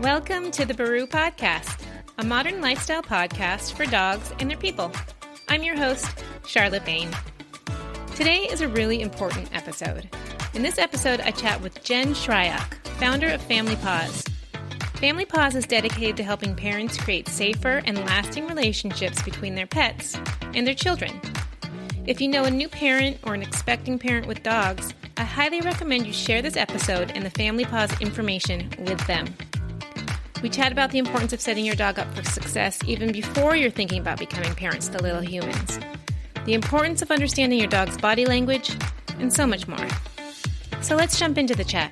Welcome to the Baru Podcast, a modern lifestyle podcast for dogs and their people. I'm your host, Charlotte Bain. Today is a really important episode. In this episode, I chat with Jen Shryock, founder of Paws. Paws is dedicated to helping parents create safer and lasting relationships between their pets and their children. If you know a new parent or an expecting parent with dogs, I highly recommend you share this episode and the Paws information with them. We chat about the importance of setting your dog up for success even before you're thinking about becoming parents to little humans, the importance of understanding your dog's body language, and so much more. So let's jump into the chat.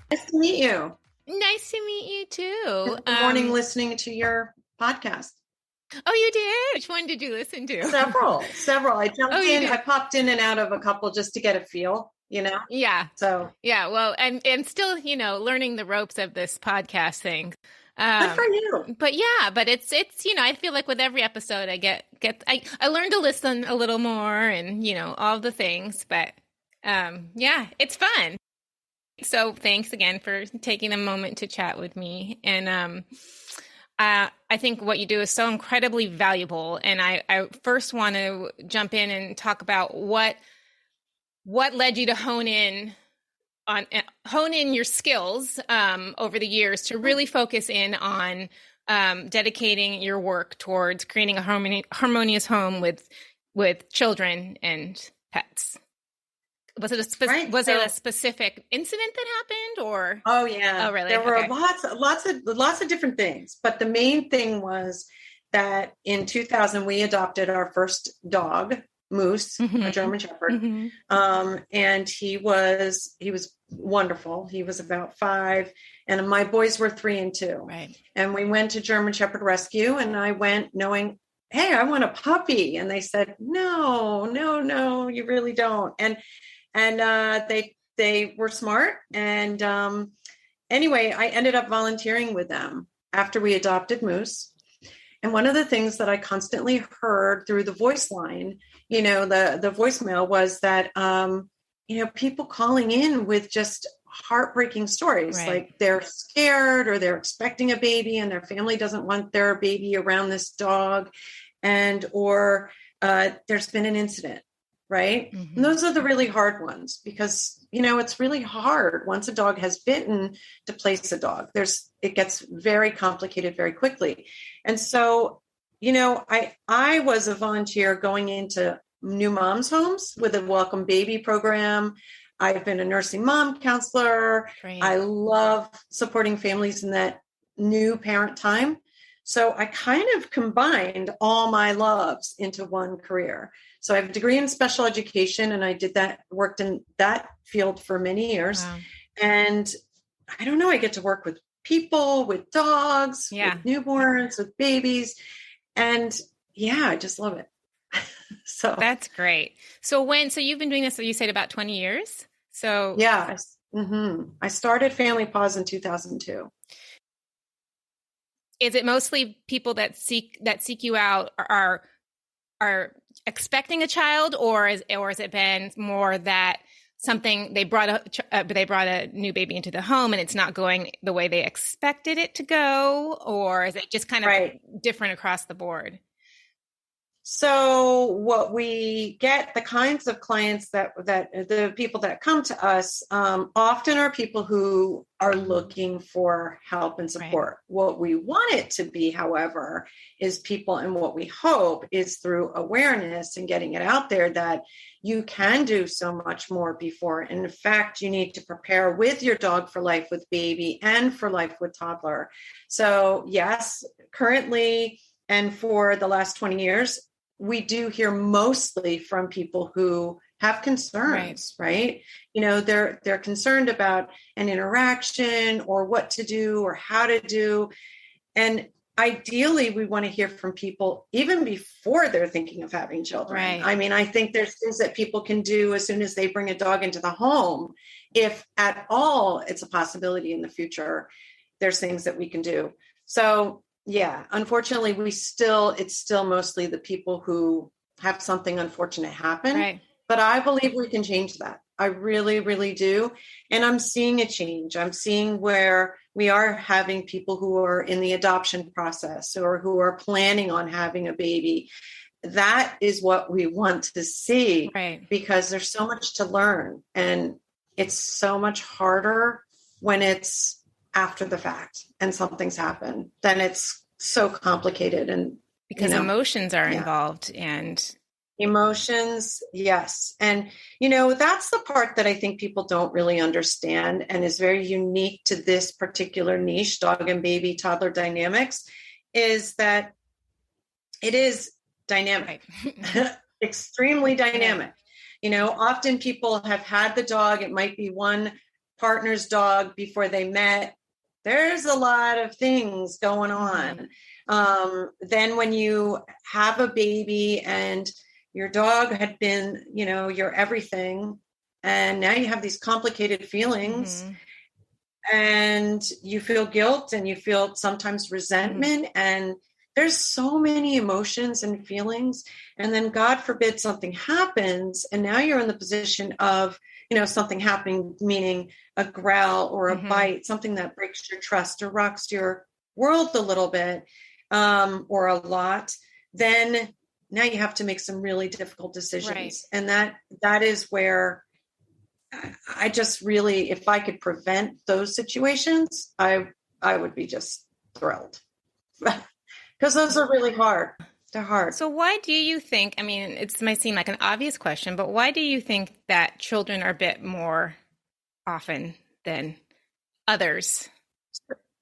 Nice to meet you. Nice to meet you too. Good morning listening to your podcast. Oh, you did? Which one did you listen to? Several. I jumped in. I popped in and out of a couple just to get a feel, you know? Yeah. So. Yeah. Well, and still, learning the ropes of this podcast thing. Good for you. But it's, I feel like with every episode I I learn to listen a little more and, all the things, but it's fun. So thanks again for taking a moment to chat with me. And, I think what you do is so incredibly valuable. And I first want to jump in and talk about what led you to hone in your skills over the years to really focus in on dedicating your work towards creating a harmonious home with children and pets. Was it a specific incident that happened, or? Oh yeah. Oh really? There were lots of different things, but the main thing was that in 2000 we adopted our first dog, Moose, a German Shepherd, and he was wonderful. He was about 5, and my boys were 3 and 2. Right. And we went to German Shepherd Rescue, and I went knowing, hey, I want a puppy, and they said, no, you really don't, and they were smart. And anyway, I ended up volunteering with them after we adopted Moose. And one of the things that I constantly heard through the voice line, the voicemail was that, people calling in with just heartbreaking stories, right. Like they're scared or they're expecting a baby and their family doesn't want their baby around this dog, or there's been an incident. Right. And those are the really hard ones because, it's really hard once a dog has bitten to place a dog. It gets very complicated very quickly. And so, I was a volunteer going into new moms' homes with a welcome baby program. I've been a nursing mom counselor. Great. I love supporting families in that new parent time. So I kind of combined all my loves into one career. So I have a degree in special education, and I worked in that field for many years. Wow. And I don't know, I get to work with people, with dogs, with newborns, with babies. And I just love it. So that's great. So you've been doing this, you said about 20 years. So yeah, I started Paws in 2002. Is it mostly people that seek you out are expecting a child, or has it been more that something they brought a new baby into the home and it's not going the way they expected it to go, or is it just kind of different across the board? So what we get, the kinds of clients that the people that come to us often are people who are looking for help and support. Right. What we want it to be, however, is people, and what we hope is through awareness and getting it out there that you can do so much more before. And in fact, you need to prepare with your dog for life with baby and for life with toddler. So yes, currently and for the last 20 years, we do hear mostly from people who have concerns, right? They're concerned about an interaction or what to do or how to do. And ideally, we want to hear from people even before they're thinking of having children. Right. I mean, I think there's things that people can do as soon as they bring a dog into the home. If at all it's a possibility in the future, there's things that we can do. So yeah, unfortunately, it's still mostly the people who have something unfortunate happen. Right. But I believe we can change that. I really, really do. And I'm seeing a change. I'm seeing where we are having people who are in the adoption process or who are planning on having a baby. That is what we want to see, Right. because there's so much to learn. And it's so much harder when it's after the fact and something's happened. Then it's so complicated. And Because emotions are involved and emotions, yes. And, that's the part that I think people don't really understand and is very unique to this particular niche, dog and baby toddler dynamics, is that it is dynamic, right. extremely dynamic. Right. Often people have had the dog. It might be one partner's dog before they met. There's a lot of things going on. Then when you have a baby and your dog had been, your everything, and now you have these complicated feelings, and you feel guilt and you feel sometimes resentment, and there's so many emotions and feelings. And then God forbid something happens, and now you're in the position of, something happening, meaning a growl or a bite, something that breaks your trust or rocks your world a little bit, or a lot. Then now you have to make some really difficult decisions. Right. And that is where I just really, if I could prevent those situations, I would be just thrilled, because those are really hard. They're hard. So why do you think, it might seem like an obvious question, but why do you think that children are a bit more often than others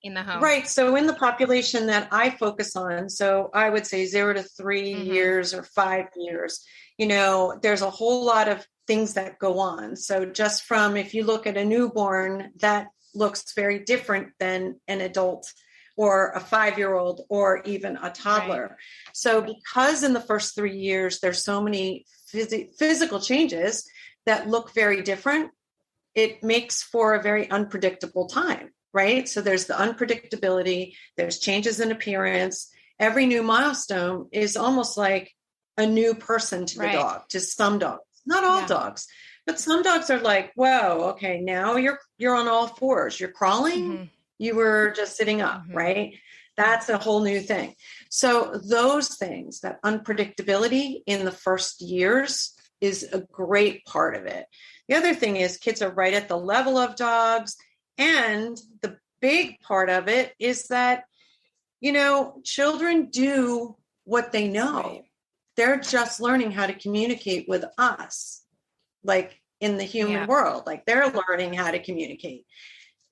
in the home? Right. So in the population that I focus on, so I would say 0 to 3 years or 5 years, there's a whole lot of things that go on. So just from, if you look at a newborn, that looks very different than an adult or a 5-year-old or even a toddler. Right. So because in the first 3 years, there's so many physical changes that look very different, it makes for a very unpredictable time, right? So there's the unpredictability, there's changes in appearance. Every new milestone is almost like a new person to the dog, to some dogs, not all dogs, but some dogs are like, whoa, okay, now you're on all fours, you're crawling. You were just sitting up, right? That's a whole new thing. So those things, that unpredictability in the first years is a great part of it. The other thing is kids are right at the level of dogs. And the big part of it is that, children do what they know. Right. They're just learning how to communicate with us, like in the human world, like they're learning how to communicate.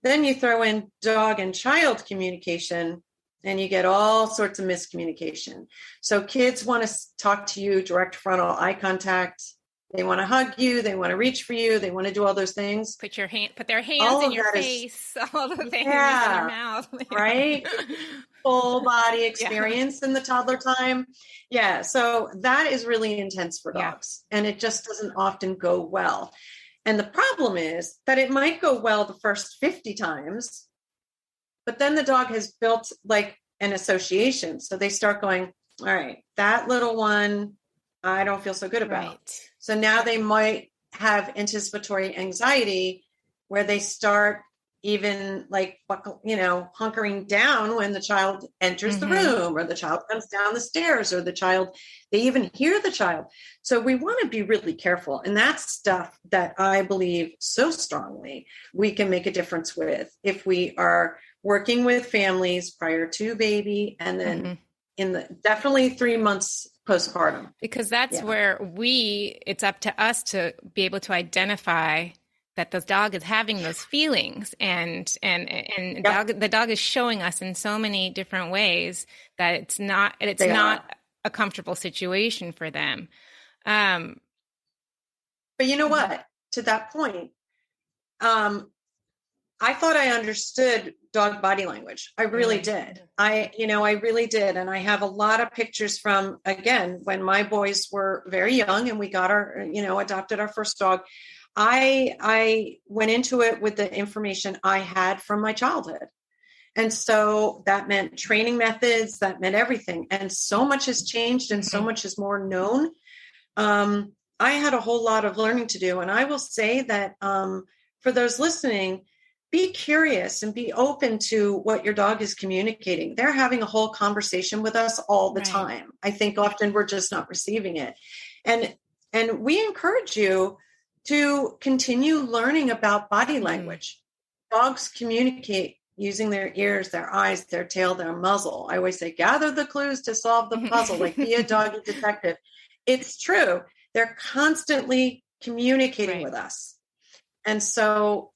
Then you throw in dog and child communication and you get all sorts of miscommunication. So kids want to talk to you, direct frontal eye contact. They want to hug you. They want to reach for you. They want to do all those things. Put their hands in your face, all the things in your mouth. Right? Full body experience in the toddler time. Yeah. So that is really intense for dogs. And it just doesn't often go well. And the problem is that it might go well the first 50 times, but then the dog has built like an association. So they start going, all right, that little one, I don't feel so good about. Right. So now they might have anticipatory anxiety where they start even like, hunkering down when the child enters the room or the child comes down the stairs or they even hear the child. So we want to be really careful. And that's stuff that I believe so strongly we can make a difference with if we are working with families prior to baby and then definitely 3 months postpartum. Because that's where it's up to us to be able to identify that the dog is having those feelings and the dog is showing us in so many different ways that it's not a comfortable situation for them. But you know what? To that point, I thought I understood dog body language. I really did. I really did. And I have a lot of pictures from, again, when my boys were very young and we got adopted our first dog. I went into it with the information I had from my childhood. And so that meant training methods, that meant everything. And so much has changed and so much is more known. I had a whole lot of learning to do. And I will say that for those listening, be curious and be open to what your dog is communicating. They're having a whole conversation with us all the time. I think often we're just not receiving it. And we encourage you to continue learning about body language. Dogs communicate using their ears, their eyes, their tail, their muzzle. I always say, gather the clues to solve the puzzle, like be a doggy detective. It's true. They're constantly communicating with us. And so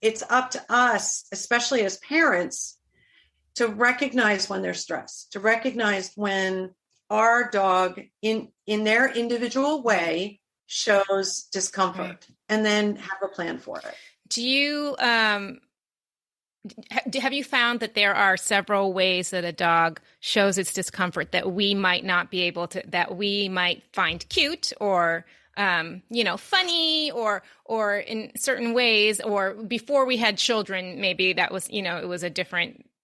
it's up to us, especially as parents, to recognize when they're stressed, to recognize when our dog in their individual way shows discomfort, and then have a plan for it. Do you, have you found that there are several ways that a dog shows its discomfort that we might not be able to, that we might find cute or funny or in certain ways, or before we had children, maybe that was, it was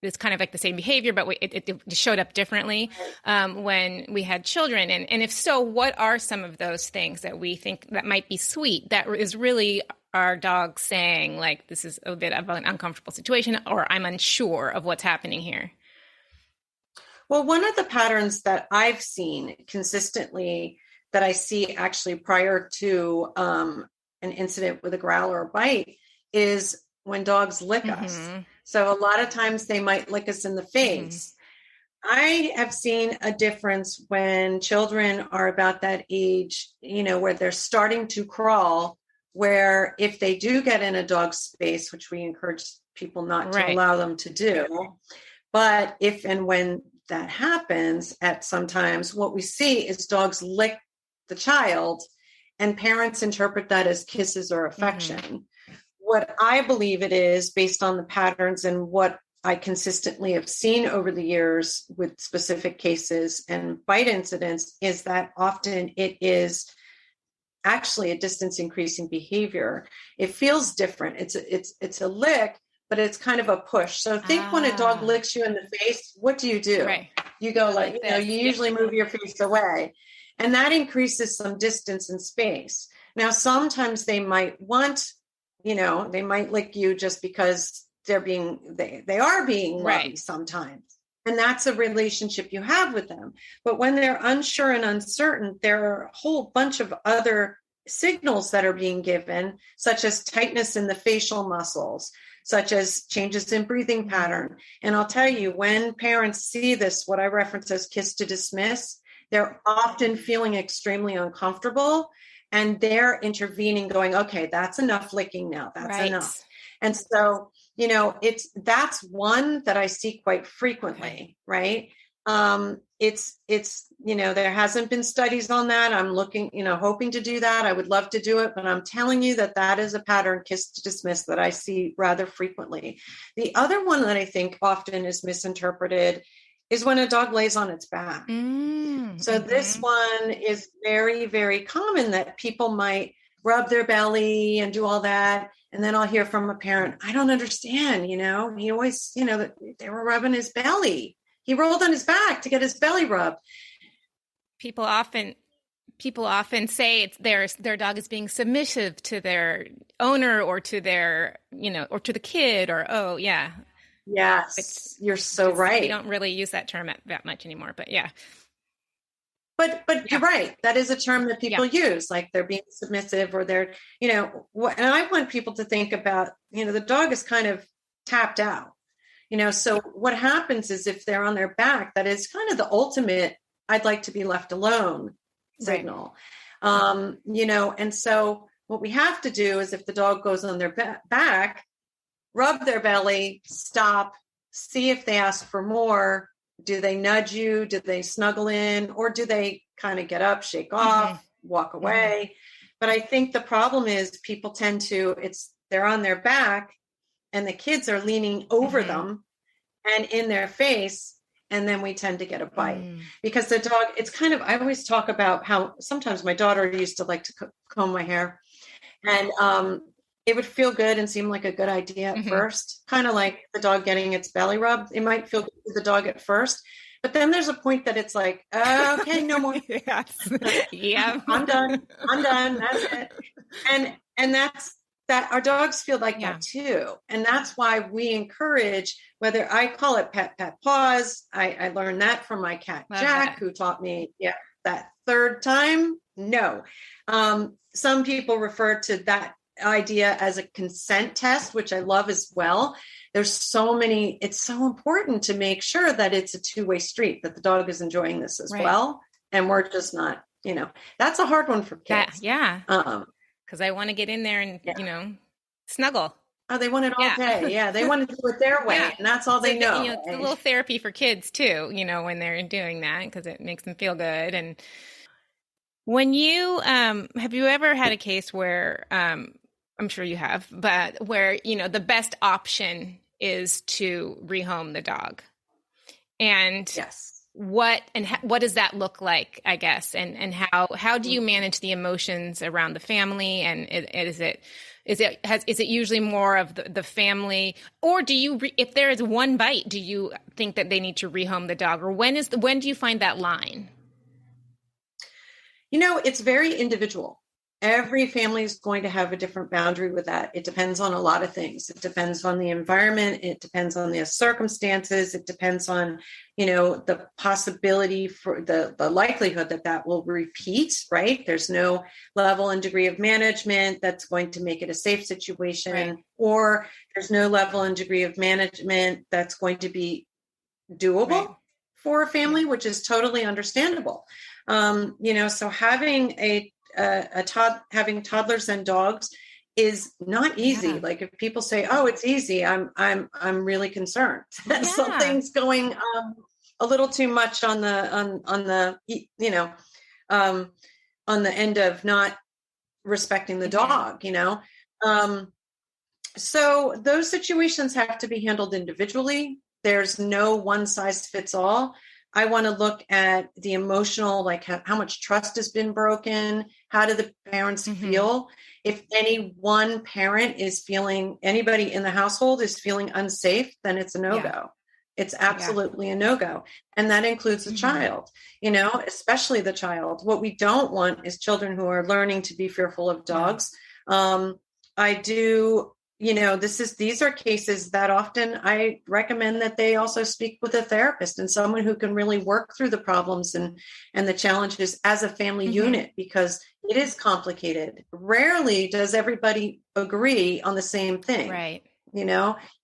it's kind of like the same behavior, but it showed up differently when we had children. And if so, what are some of those things that we think that might be sweet, that is really our dog saying, like, this is a bit of an uncomfortable situation, or I'm unsure of what's happening here? Well, one of the patterns that I've seen consistently, that I see actually prior to an incident with a growl or a bite, is when dogs lick us. So a lot of times they might lick us in the face. I have seen a difference when children are about that age, where they're starting to crawl, where if they do get in a dog's space, which we encourage people not to allow them to do, but if and when that happens, at sometimes what we see is dogs lick the child, and parents interpret that as kisses or affection. What I believe it is, based on the patterns and what I consistently have seen over the years with specific cases and bite incidents, is that often it is actually a distance increasing behavior. It feels different. It's a lick, but it's kind of a push. So think when a dog licks you in the face, what do? You go like you usually move your face away. And that increases some distance and space. Now, sometimes they might want, they might lick you just because they are being lovey sometimes. And that's a relationship you have with them. But when they're unsure and uncertain, there are a whole bunch of other signals that are being given, such as tightness in the facial muscles, such as changes in breathing pattern. And I'll tell you, when parents see this, what I reference as kiss to dismiss, they're often feeling extremely uncomfortable, and they're intervening, going, okay, that's enough licking now. That's enough. And so, that's one that I see quite frequently, right? It's, there hasn't been studies on that. I'm looking, hoping to do that. I would love to do it, but I'm telling you that is a pattern, kiss to dismiss, that I see rather frequently. The other one that I think often is misinterpreted is when a dog lays on its back. So this one is very, very common, that people might rub their belly and do all that. And then I'll hear from a parent, I don't understand, he always, they were rubbing his belly. He rolled on his back to get his belly rubbed. People often say their dog is being submissive to their owner, or to their, or to the kid, or, Yes, you're so right. We don't really use that term that much anymore, but yeah. But you're right. That is a term that people use, like they're being submissive, or they're, and I want people to think about, the dog is kind of tapped out, so what happens is, if they're on their back, that is kind of the ultimate, I'd like to be left alone signal. And so what we have to do is, if the dog goes on their back, rub their belly, stop, see if they ask for more. Do they nudge you? Do they snuggle in? Or do they kind of get up, shake off, walk away? But I think the problem is, people tend to, they're on their back and the kids are leaning over them and in their face. And then we tend to get a bite because the dog, it's kind of, I always talk about how sometimes my daughter used to like to comb my hair, and it would feel good and seem like a good idea at first, kind of like the dog getting its belly rubbed. It might feel good to the dog at first, But then there's a point that it's like, okay, no more. Yes. Yeah. I'm done. That's it. And that's that our dogs feel like that too. And that's why we encourage, whether I call it pet Paws. I learned that from my cat, Love Jack, that. who taught me, that third time. No. Some people refer to that idea as a consent test, which I love as well. There's so many, it's so important to make sure that it's a two-way street, that the dog is enjoying this as well. And we're just not, that's a hard one for kids. Yeah. Because I want to get in there and, snuggle. Oh, they want it all day. Yeah. They want to do it their way. And that's all they know. It's a little therapy for kids too, when they're doing that, because it makes them feel good. And when you, have you ever had a case where, I'm sure you have, but where, the best option is to rehome the dog? And yes. What does that look like, I guess? And how do you manage the emotions around the family? And is it usually more of the family, or do you, if there is one bite, do you think that they need to rehome the dog, or when do you find that line? It's very individual. Every family is going to have a different boundary with that. It depends on a lot of things. It depends on the environment. It depends on the circumstances. It depends on, the possibility for the likelihood that will repeat, right? There's no level and degree of management that's going to make it a safe situation, or there's no level and degree of management that's going to be doable for a family, which is totally understandable. So having toddlers and dogs is not easy. Yeah. Like if people say, "Oh, it's easy," I'm really concerned that something's going a little too much on the end of not respecting the dog. So those situations have to be handled individually. There's no one size fits all. I want to look at the emotional, like how much trust has been broken. How do the parents feel? If any one parent is feeling, anybody in the household is feeling unsafe, then it's a no-go. Yeah. It's absolutely a no-go. And that includes the child, especially the child. What we don't want is children who are learning to be fearful of dogs. These are cases that often I recommend that they also speak with a therapist and someone who can really work through the problems and the challenges as a family unit, because it is complicated. Rarely does everybody agree on the same thing. Right.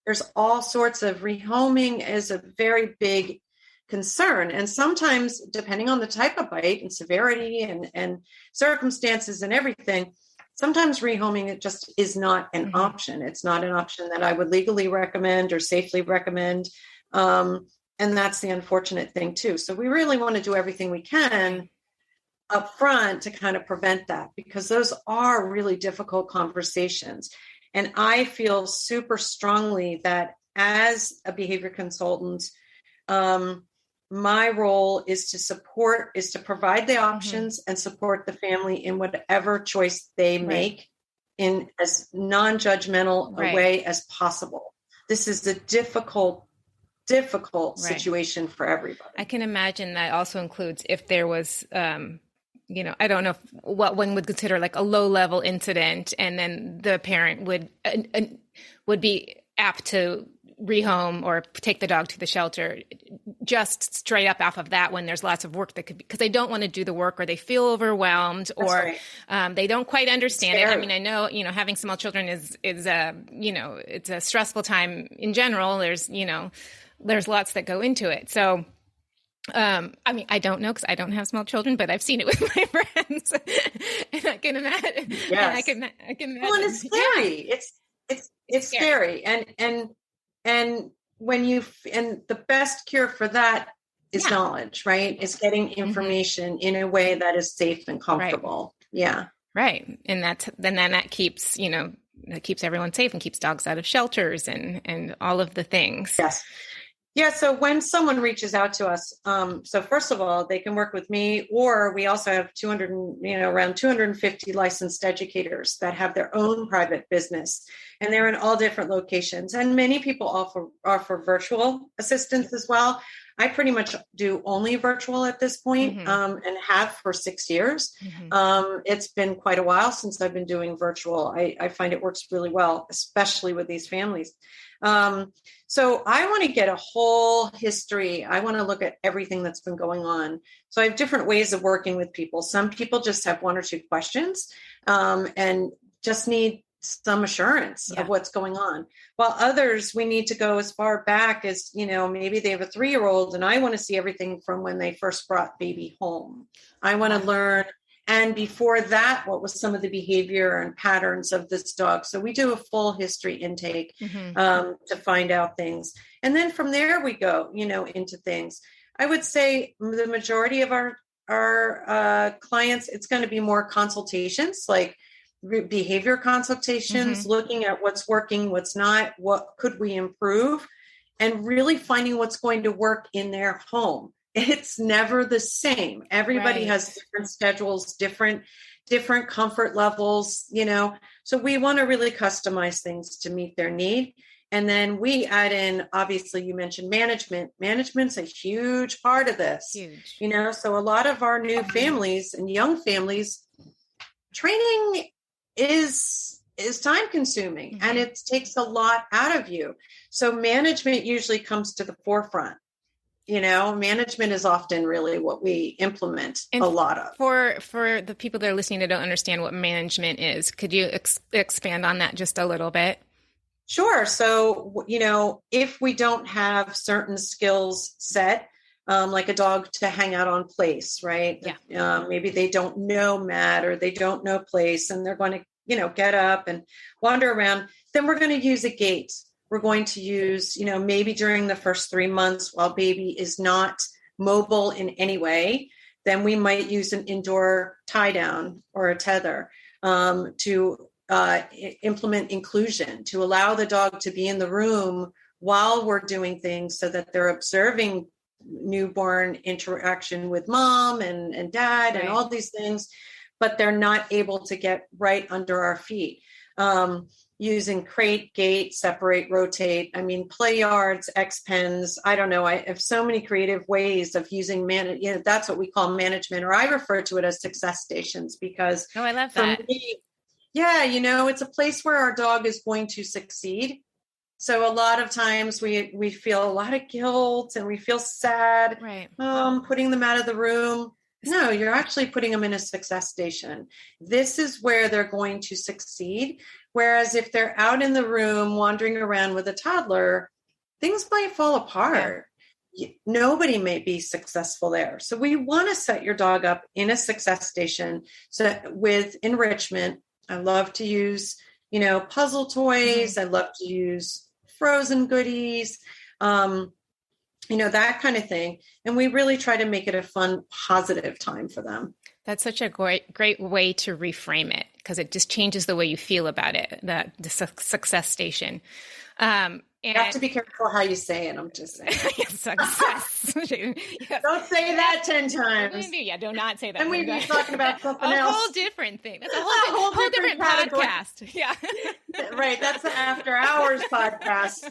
There's all sorts of rehoming is a very big concern. And sometimes, depending on the type of bite and severity and circumstances and everything, sometimes rehoming, it just is not an option. It's not an option that I would legally recommend or safely recommend. And that's the unfortunate thing too. So we really want to do everything we can up front to kind of prevent that, because those are really difficult conversations. And I feel super strongly that as a behavior consultant, my role is to provide the options and support the family in whatever choice they make in as non-judgmental a way as possible. This is a difficult situation for everybody. I can imagine that also includes if there was, I don't know what one would consider like a low-level incident, and then the parent would be apt to rehome or take the dog to the shelter just straight up off of that, when there's lots of work that could be, because they don't want to do the work, or they feel overwhelmed, or they don't quite understand it. I mean, I know, having small children is it's a stressful time in general. There's lots that go into it. So I don't know, because I don't have small children, but I've seen it with my friends, and I can imagine. Yes. I can imagine. Well, and it's scary. Yeah. It's scary. And when and the best cure for that is knowledge, right? It's getting information in a way that is safe and comfortable. Right. Yeah. Right. And then that keeps, that keeps everyone safe and keeps dogs out of shelters and all of the things. Yes. Yeah. So when someone reaches out to us, so first of all, they can work with me, or we also have around 250 licensed educators that have their own private business, and they're in all different locations. And many people offer virtual assistance as well. I pretty much do only virtual at this point, and have for 6 years. It's been quite a while since I've been doing virtual. I find it works really well, especially with these families. So I want to get a whole history. I want to look at everything that's been going on. So I have different ways of working with people. Some people just have one or two questions, and just need some assurance of what's going on. While others, we need to go as far back as, maybe they have a 3-year-old and I want to see everything from when they first brought baby home. I want to learn. And before that, what was some of the behavior and patterns of this dog? So we do a full history intake to find out things. And then from there we go, into things. I would say the majority of our clients, it's going to be more consultations, like behavior consultations, looking at what's working, what's not, what could we improve, and really finding what's going to work in their home. It's never the same. Everybody has different schedules, different comfort levels, so we want to really customize things to meet their need. And then we add in, obviously you mentioned management. Management's a huge part of this, so a lot of our new families and young families, training is time consuming and it takes a lot out of you. So management usually comes to the forefront. Management is often really what we implement a lot of. For the people that are listening that don't understand what management is, could you expand on that just a little bit? Sure. So, if we don't have certain skills set, like a dog to hang out on place, right? Yeah. Maybe they don't know mat or they don't know place and they're going to, get up and wander around. Then we're going to use a gait. We're going to use, maybe during the first 3 months while baby is not mobile in any way, then we might use an indoor tie down or a tether to implement inclusion, to allow the dog to be in the room while we're doing things so that they're observing newborn interaction with mom and dad and all these things, but they're not able to get right under our feet. Using crate, gate, separate, rotate. Play yards, X pens. I don't know. I have so many creative ways of using that's what we call management, or I refer to it as success stations because I love that. For me, it's a place where our dog is going to succeed. So a lot of times we feel a lot of guilt and we feel sad, putting them out of the room. No, you're actually putting them in a success station. This is where they're going to succeed. Whereas if they're out in the room wandering around with a toddler, things might fall apart. Yeah. Nobody may be successful there. So we want to set your dog up in a success station. So with enrichment, I love to use, puzzle toys. I love to use frozen goodies. That kind of thing. And we really try to make it a fun, positive time for them. That's such a great way to reframe it because it just changes the way you feel about it, the success station. You have to be careful how you say it. I'm just saying. Success. Yes. Don't say that 10 times. Yeah, do not say that. And we'd be talking about something else. A whole different thing. That's a whole different podcast. Yeah. Right. That's the After Hours podcast.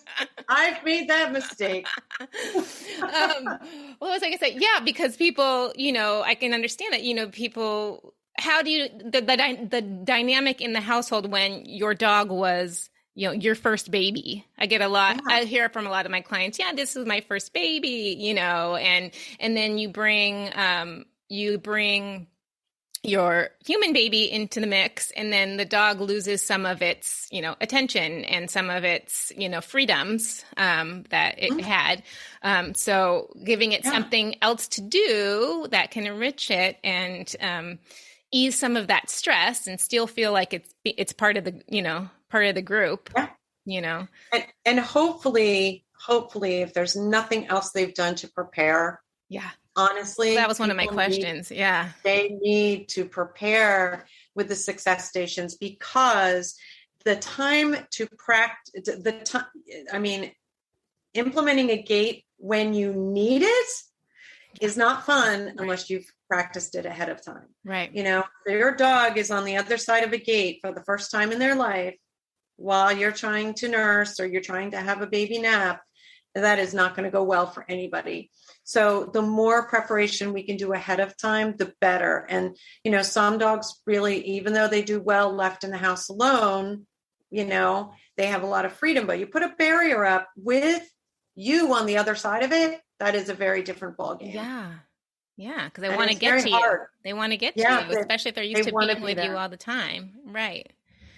I've made that mistake. Well, I was going to say, yeah, because people, I can understand that, people, how do you, the dynamic in the household when your dog was, your first baby. I get a lot, I hear from a lot of my clients, this is my first baby, and then you bring your human baby into the mix, and then the dog loses some of its, attention and some of its, freedoms, that it had. So giving it something else to do that can enrich it and, ease some of that stress and still feel like it's part of the, part of the group, and hopefully if there's nothing else they've done to prepare. Yeah. Honestly, that was one of my questions. They need to prepare with the success stations because the time to practice implementing a gait when you need it is not fun unless you've practiced it ahead of time. Right. Your dog is on the other side of a gate for the first time in their life while you're trying to nurse or you're trying to have a baby nap. that is not going to go well for anybody. So the more preparation we can do ahead of time, the better. And, some dogs really, even though they do well left in the house alone, they have a lot of freedom, but you put a barrier up with you on the other side of it, that is a very different ballgame. Yeah. Yeah. Because they want to get to hard. you. They want to get to you, especially if they're used to being with you all the time. Right.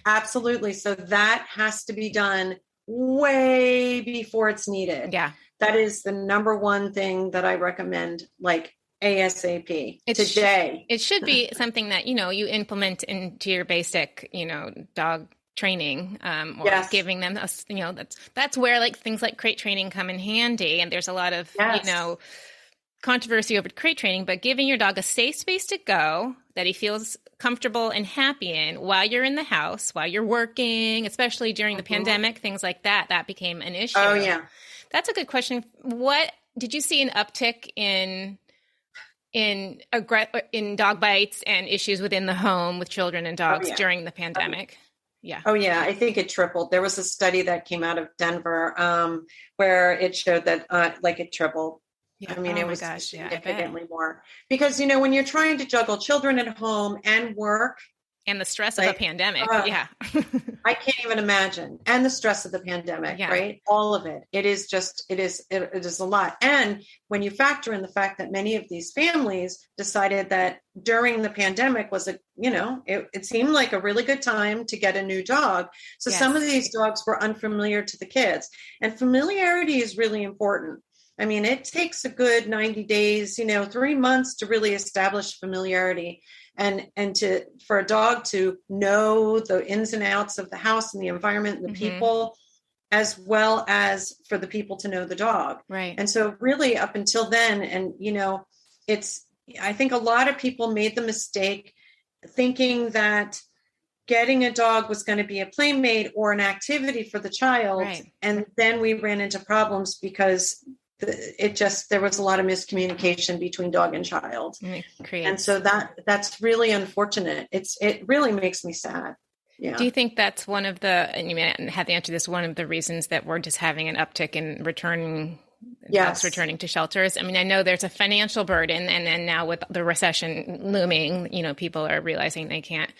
Absolutely. So that has to be done way before it's needed. Yeah. That is the number one thing that I recommend, like ASAP today. It should be something that, you implement into your basic, dog training, or giving them, that's where like things like crate training come in handy. And there's a lot of, controversy over crate training, but giving your dog a safe space to go that he feels comfortable and happy in while you're in the house, while you're working, especially during the pandemic, things like that became an issue. Oh yeah. That's a good question. What did you see an uptick in dog bites and issues within the home with children and dogs during the pandemic? Yeah. Oh yeah. I think it tripled. There was a study that came out of Denver, where it showed that, it tripled. Yeah. I mean, it was significantly more because, when you're trying to juggle children at home and work and the stress of a pandemic. I can't even imagine. And the stress of the pandemic, right? All of it. It is a lot. And when you factor in the fact that many of these families decided that during the pandemic was it seemed like a really good time to get a new dog. So some of these dogs were unfamiliar to the kids, and familiarity is really important. I mean, it takes a good 90 days, 3 months to really establish familiarity and for a dog to know the ins and outs of the house and the environment and the people, as well as for the people to know the dog. Right. And so really up until then, and, I think a lot of people made the mistake thinking that getting a dog was going to be a playmate or an activity for the child. Right. And then we ran into problems because there was a lot of miscommunication between dog and child. And so that's really unfortunate. It really makes me sad. Yeah. Do you think that's one of the, and you may not have to answer this, one of the reasons that we're just having an uptick in returning to shelters? I mean, I know there's a financial burden, and then now with the recession looming, people are realizing they can't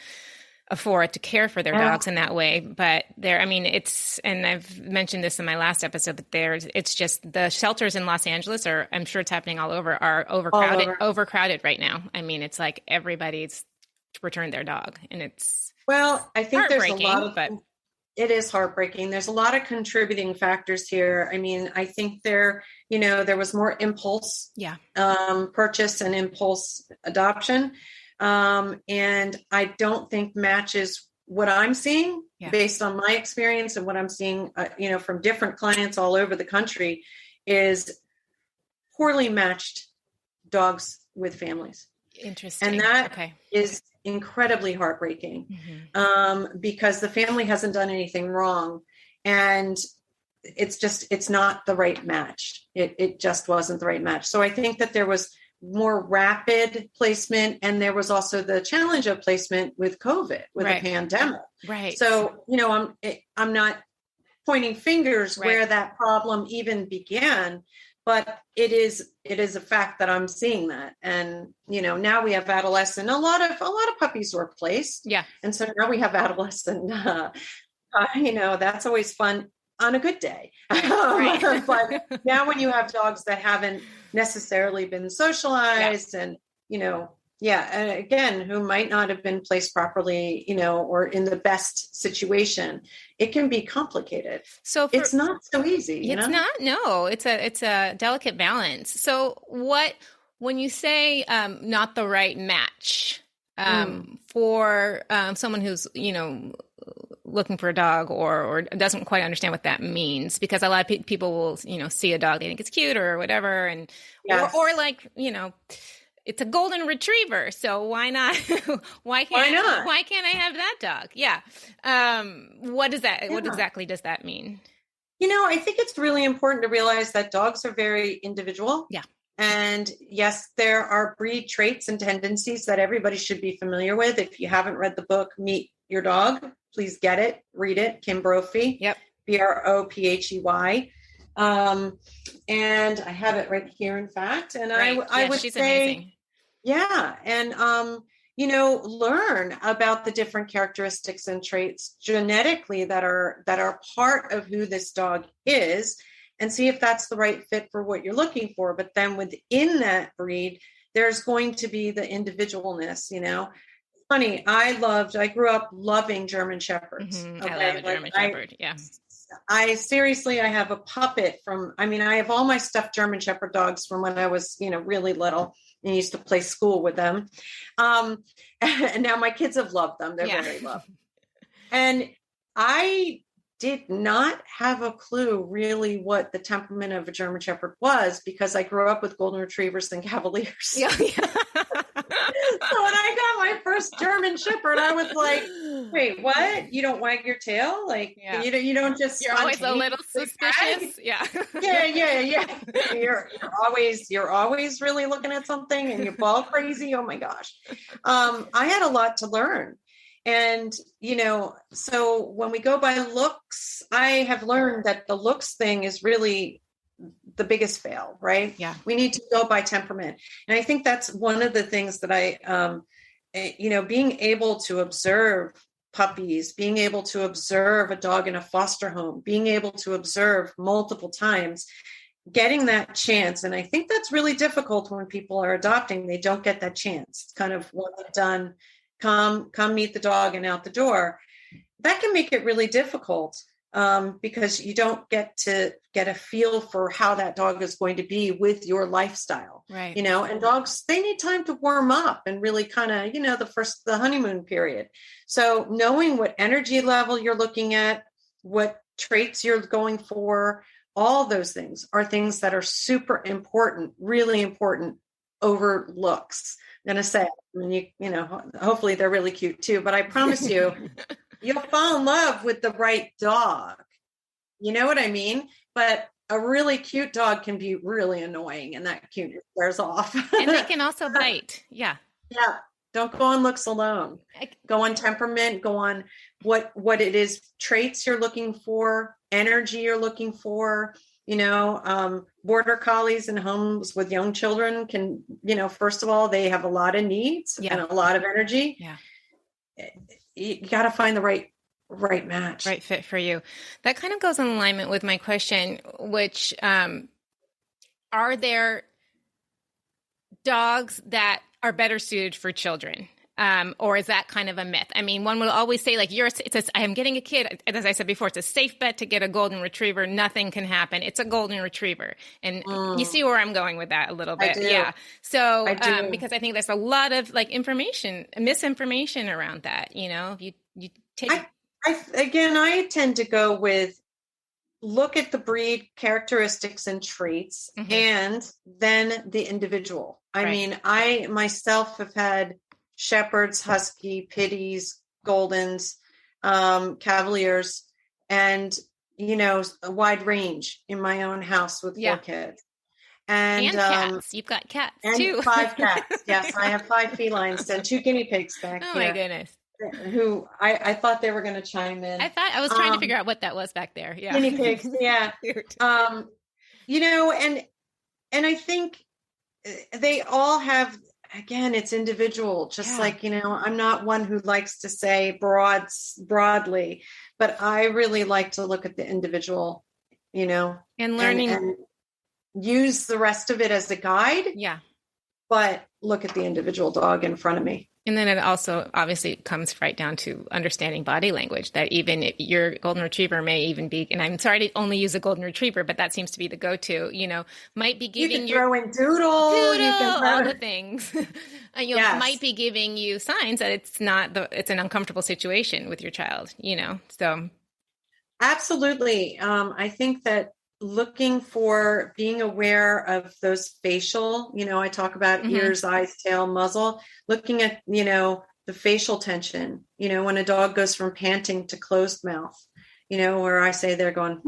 afford to care for their dogs in that way. But and I've mentioned this in my last episode, that it's just the shelters in Los Angeles I'm sure it's happening all over, are overcrowded right now. I mean, it's like everybody's returned their dog, and I think there's a lot of, it is heartbreaking. There's a lot of contributing factors here. I mean, I think there was more impulse purchase and impulse adoption. And I don't think matches what I'm seeing based on my experience and what I'm seeing, from different clients all over the country, is poorly matched dogs with families. Interesting. And that is incredibly heartbreaking, because the family hasn't done anything wrong, and it's not the right match. It just wasn't the right match. So I think that there was more rapid placement, and there was also the challenge of placement with COVID, with the pandemic. Right. So, I'm not pointing fingers where that problem even began, but it is a fact that I'm seeing that. And, now we have adolescent, a lot of puppies were placed. Yeah. And so now we have adolescent, that's always fun on a good day. Right. But now when you have dogs that haven't necessarily been socialized and, and again, who might not have been placed properly, or in the best situation, it can be complicated. So it's not so easy. It's not, no, it's a delicate balance. So when you say, not the right match, for, someone who's, looking for a dog or doesn't quite understand what that means, because a lot of people will, see a dog, they think it's cute or whatever. And, or like, it's a golden retriever. So why not? Why can't I have that dog? Yeah. What is that? Yeah. What exactly does that mean? I think it's really important to realize that dogs are very individual. Yeah. And yes, there are breed traits and tendencies that everybody should be familiar with. If you haven't read the book, Meet Your Dog, please get it, read it. Kim Brophy. Yep. Brophy. And I have it right here, in fact. And Right. I would she's say, amazing. yeah. And, learn about the different characteristics and traits genetically that are part of who this dog is, and see if that's the right fit for what you're looking for. But then within that breed, there's going to be the individualness, Funny, I grew up loving German Shepherds. Mm-hmm. Okay. I love a German Shepherd. Yeah. I seriously, I have a puppet I have all my stuffed German Shepherd dogs from when I was, really little and used to play school with them. And now my kids have loved them. They're very loved. And I did not have a clue really what the temperament of a German Shepherd was, because I grew up with Golden Retrievers and Cavaliers. Yeah. So when I got my first German Shepherd, I was like, wait, what? You don't wag your tail? Like, you don't just... You're always a little suspicious. Yeah. Yeah. You're always really looking at something and you're ball crazy. Oh my gosh. I had a lot to learn. And, so when we go by looks, I have learned that the looks thing is really the biggest fail, right? Yeah. We need to go by temperament. And I think that's one of the things that being able to observe puppies, being able to observe a dog in a foster home, being able to observe multiple times, getting that chance. And I think that's really difficult when people are adopting. They don't get that chance. It's kind of one and done, come meet the dog and out the door. That can make it really difficult. Because you don't get to get a feel for how that dog is going to be with your lifestyle, right? And dogs, they need time to warm up and really kind of, the honeymoon period. So knowing what energy level you're looking at, what traits you're going for, all those things are things that are super important, really important over looks. I'm going to say, hopefully they're really cute too, but I promise you, you'll fall in love with the right dog. You know what I mean? But a really cute dog can be really annoying, and that cuteness wears off. And they can also bite. Yeah. Yeah. Don't go on looks alone. Go on temperament, go on what it is, traits you're looking for, energy you're looking for. Border collies in homes with young children can, first of all, they have a lot of needs and a lot of energy. Yeah. You got to find the right match, right fit for you. That kind of goes in alignment with my question, which are there dogs that are better suited for children? Or is that kind of a myth? I mean, one will always say, like, I am getting a kid. As I said before, it's a safe bet to get a golden retriever. Nothing can happen. It's a golden retriever. And you see where I'm going with that a little bit. Yeah. So, because I think there's a lot of misinformation around that, you take. I tend to go with look at the breed characteristics and traits, and then the individual. I mean, I myself have had Shepherds, Husky, Pitties, Goldens, Cavaliers, and, a wide range in my own house with 4 kids. And cats. You've got cats too. 5 cats. Yes, I have 5 felines and 2 guinea pigs back here. Oh my goodness. Who I thought they were going to chime in. I was trying to figure out what that was back there. Yeah. Guinea pigs. Yeah. And I think they all have, again, it's individual, just like, I'm not one who likes to say broadly, but I really like to look at the individual, and learning and use the rest of it as a guide. Yeah. But look at the individual dog in front of me. And then it also obviously comes right down to understanding body language, that even if your golden retriever may even be, and I'm sorry to only use a golden retriever, but that seems to be the go-to, might be giving you. Throw in doodle, you can all the things. Might be giving you signs that it's an uncomfortable situation with your child, so. Absolutely. I think that looking for being aware of those facial, I talk about ears, eyes, tail, muzzle, looking at, the facial tension, when a dog goes from panting to closed mouth, where I say they're going,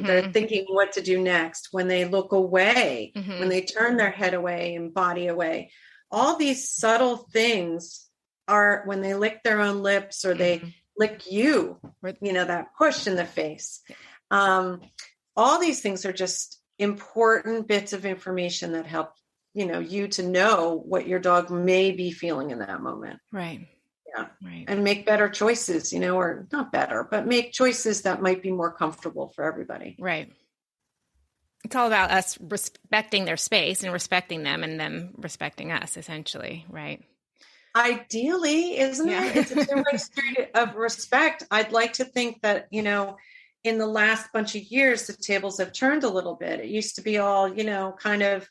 they're thinking what to do next, when they look away, when they turn their head away and body away, all these subtle things are when they lick their own lips or they lick you, that push in the face. all these things are just important bits of information that help, you to know what your dog may be feeling in that moment. Right. Yeah. Right. And make better choices, or not better, but make choices that might be more comfortable for everybody. Right. It's all about us respecting their space and respecting them and them respecting us, essentially. Right. Ideally, isn't it? It's a two-way street of respect. I'd like to think that, in the last bunch of years, the tables have turned a little bit. It used to be all, kind of,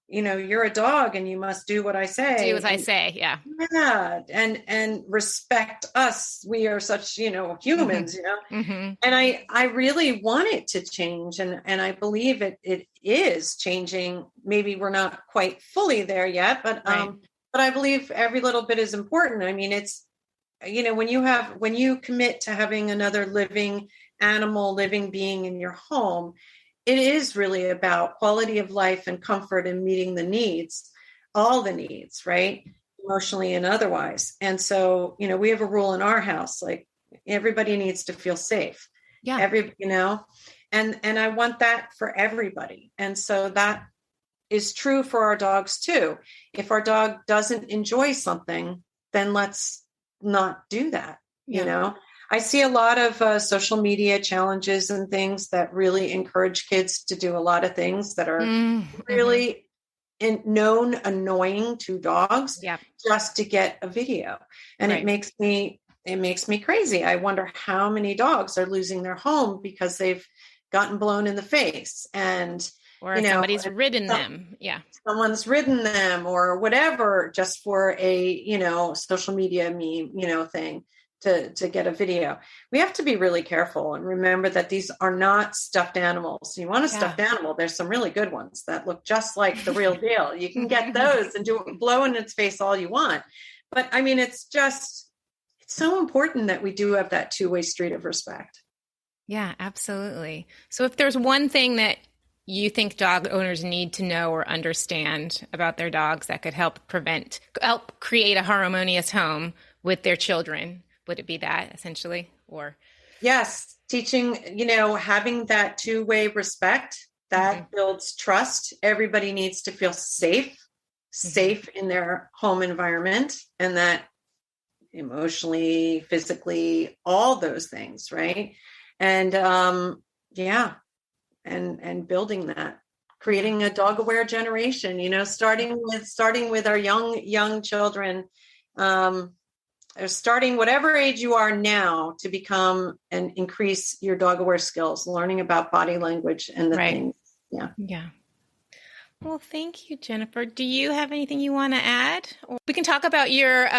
you're a dog and you must do what I say. Do as I say. Yeah. Yeah. And respect us. We are such, humans, Mm-hmm. and I really want it to change. And I believe it is changing. Maybe we're not quite fully there yet, but I believe every little bit is important. I mean, it's, when you commit to having another living being in your home, it is really about quality of life and comfort and meeting the needs, all the needs, right? Emotionally and otherwise. And so, we have a rule in our house, like everybody needs to feel safe. Yeah. And I want that for everybody. And so that is true for our dogs too. If our dog doesn't enjoy something, then let's not do that. I see a lot of social media challenges and things that really encourage kids to do a lot of things that are really known annoying to dogs just to get a video. And it makes me crazy. I wonder how many dogs are losing their home because they've gotten blown in the face or somebody's ridden them. Yeah. Someone's ridden them or whatever, just for a, social media meme, thing to get a video. We have to be really careful and remember that these are not stuffed animals. You want a stuffed animal. There's some really good ones that look just like the real deal. You can get those and blow in its face all you want. But I mean, it's so important that we do have that two-way street of respect. Yeah, absolutely. So if there's one thing that you think dog owners need to know or understand about their dogs that could help create a harmonious home with their children, would it be that essentially? Or yes, teaching, having that two-way respect that builds trust. Everybody needs to feel safe in their home environment, and that emotionally, physically, all those things, right? And and building that, creating a dog-aware generation. Starting with our young children. Starting whatever age you are now to become and increase your dog-aware skills, learning about body language and the things. Yeah. Yeah. Well, thank you, Jennifer. Do you have anything you want to add? Or we can talk about your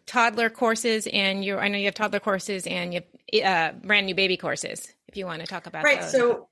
toddler courses and I know you have toddler courses and you have brand new baby courses, if you want to talk about those. So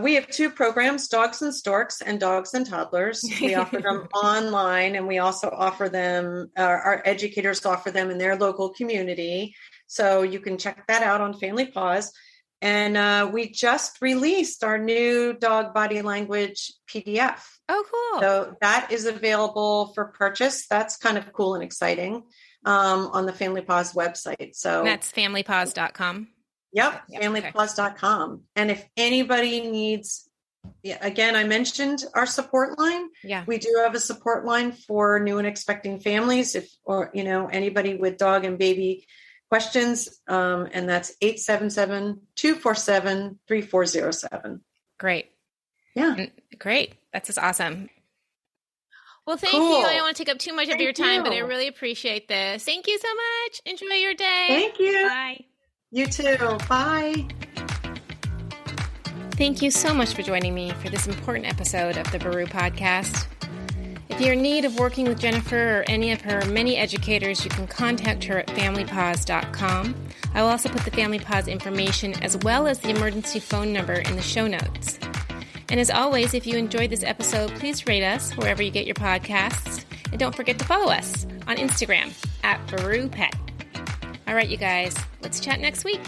we have two programs, Dogs and Storks and Dogs and Toddlers. We offer them online, and we also offer them, our educators offer them in their local community. So you can check that out on Family Paws. And we just released our new dog body language PDF. Oh, cool. So that is available for purchase. That's kind of cool and exciting on the Family Paws website. So and that's familypaws.com. Yep, familypaws.com. And if anybody needs, again, I mentioned our support line. Yeah. We do have a support line for new and expecting families, anybody with dog and baby questions. And that's 877-247-3407. Great. Yeah. Great. That's just awesome. Well, thank you. I don't want to take up too much of your time, but I really appreciate this. Thank you so much. Enjoy your day. Thank you. Bye. You too. Bye. Thank you so much for joining me for this important episode of the Baru Podcast. If you're in need of working with Jennifer or any of her many educators, you can contact her at familypaws.com. I will also put the Family Paws information as well as the emergency phone number in the show notes. And as always, if you enjoyed this episode, please rate us wherever you get your podcasts. And don't forget to follow us on Instagram at BaruPet. All right, you guys, let's chat next week.